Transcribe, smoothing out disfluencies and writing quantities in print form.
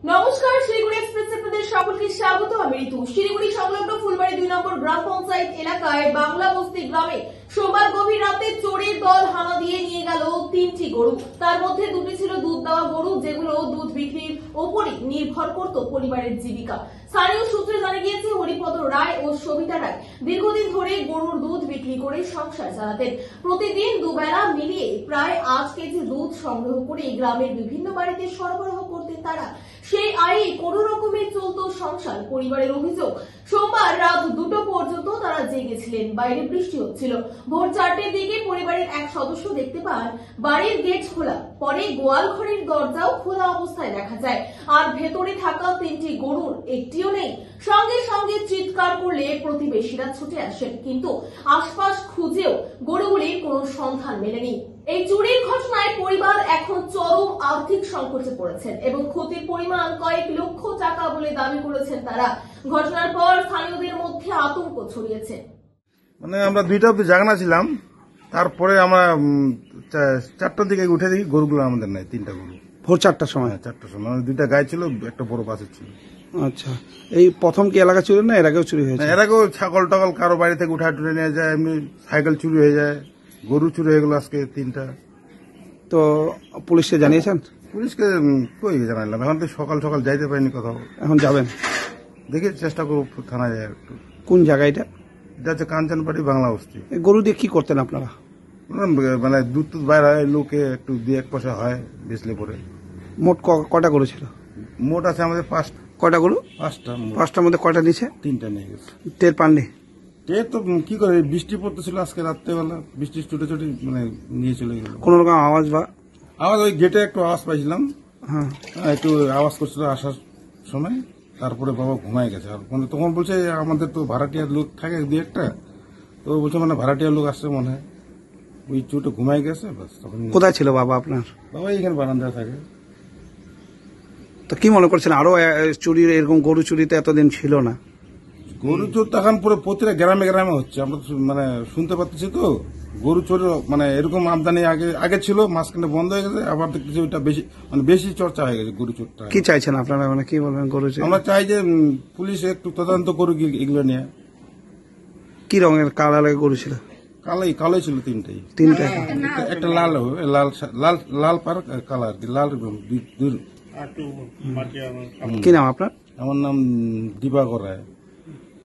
নমস্কার, শিলিগুড়ি এক্সপ্রেস আপনাদের সকলকে স্বাগত। আমি ঋতু। শিলিগুড়ি সংলগ্ন ফুলবাড়ি 2 নম্বর গ্রাম পঞ্চায়েত এলাকায় বাংলা বস্তি গ্রামে সোমবার গভীর রাতে চোরের দল হানা দিয়ে নিয়ে গেল 3টি গরু। তার মধ্যে 2টি ছিল দুধ দেওয়া গরু, যেগুলো দুধ বিক্রির ওপরই নির্ভর করত পরিবারের জীবিকা। স্থানীয় সূত্রে জানা গিয়েছে, হরিপদ রায় ও সবিতা রায় দীর্ঘদিন ধরে গরুর দুধ বিক্রি করে সংসার চালাতেন। প্রতিদিন দুবেলা মিলিয়ে প্রায় 8 কেজি দুধ সংগ্রহ করে গ্রামের বিভিন্ন বাড়িতে সরবরাহ করতেন তারা। সেই আয়ে কোনো রকমে চলত সংসার। পরিবারের অভিযোগ, সোমবার রাত 2টো পর্যন্ত তারা জেগেছিলেন। বাইরে বৃষ্টি হচ্ছিল। ভোর 4টের দিকে পরিবারের এক সদস্য দেখতে পান বাড়ির গেট খোলা। পরে গোয়াল ঘরের দরজাও খোলা অবস্থায় দেখা যায়, আর ভেতরে থাকা 3টি গরুর একটিও নেই। সঙ্গে সঙ্গে চিৎকার করলে প্রতিবেশীরা ছুটে আসেন, কিন্তু আশপাশ খুঁজেও গরুগুলির কোনো সন্ধান মেলেনি। এই চুরির ঘটনায় পরিবার এখন চরম আর্থিক সংকটে পড়েছেন এবং ক্ষতির পরিমাণ কয়েক লক্ষ টাকা বলে দাবি করেছেন তারা। ঘটনার পর স্থানীয়দের মধ্যে আতঙ্ক ছড়িয়েছে। মানে আমরা 2টা অব্দি জাগনা ছিলাম, তারপরে আমরা 4টার দিকে উঠে দেখি গরুগুলো আমাদের নাই। 3টা গরু ভোর 4টার সময়। 4টার সময় 2টা গাই ছিল, একটা বড় বাছুর ছিল। আচ্ছা, এই প্রথম কি এলাকা চুরি না এর আগেও চুরি হয়েছে? এর আগেও ছাগল টাগল কারো বাড়ি থেকে উঠা টুটে নিয়ে যায়, এমনি সাইকেল চুরি হয়ে যায়, গরু চুরি হয়ে গেল আজকে 3টা। তো পুলিশকে জানিয়েছেন? পুলিশকে কই জানাইলাম, এখন তো সকাল সকাল যাইতে পারিনি কোথাও। এখন যাবেন? দেখি চেষ্টা করবো থানায় যায় একটু। কোন জায়গা এটা? এটা হচ্ছে কাঞ্চনবাড়ি বাংলা বস্তি। এই গরু দিয়ে কি করতেন আপনারা? মানে দুধ টুধ বাইর হয়, লোকে একটু 2-1 পয়সা হয় বেচলে পরে। মোট কটা গরু ছিল? মোট আছে আমাদের 5টা। কয়টা গরু? 5টা। 5টার মধ্যে কয়টা নিচে? 3টা নিয়ে গেছে। টের পাননি? তো কি করে, বৃষ্টি পড়তেছিল আজকে রাত্রেবেলা, বৃষ্টি ছুটে ছুটে মানে নিয়ে চলে গেল। কোন রকম আওয়াজ বা? আওয়াজ ওই গেটে একটু আওয়াজ পাইছিলাম, হ্যাঁ, একটু আওয়াজ করছিল আসার সময়। তারপরে বাবা ঘুমায় গেছে। আর মানে তখন বলছে আমাদের তো ভাড়াটিয়ার লোক থাকে 2-1টা, তো বলছে মানে ভাড়াটিয়ার লোক আসছে মনে হয়, ওই চুটে ঘুমায় গেছে। বাস তখন। কোথায় ছিল বাবা আপনার? বাবা এখানে বারান্দায় থাকে। তো কি মনে করছেন আরো চুরি, এরকম গরু চুরিতে এতদিন ছিল না? গরু চোর তো এখন পুরো প্রতিটা গ্রামে গ্রামে হচ্ছে, আমরা তো মানে শুনতে পাচ্ছি। তো গরু চোর মানে এরকম আমদানি আগে ছিল, মাঝখানে বন্ধ হয়ে গেছে, আবার দেখতেছি ওইটা বেশি মানে বেশি চর্চা হয়ে গেছে গরু চোরটা। কি চাইছেন আপনারা, মানে কি বলবেন গরু চুরি? আমরা চাই যে পুলিশ একটু তদন্ত করুক এগুলো নিয়ে। কি রঙের কালারের গরু ছিল? কালোই ছিল 3টাই। 3টা? একটা লাল লাল লাল লাল পার কালার আর কি, লাল দুই। কি নাম আপনার? আমার নাম দিবাকর রায়।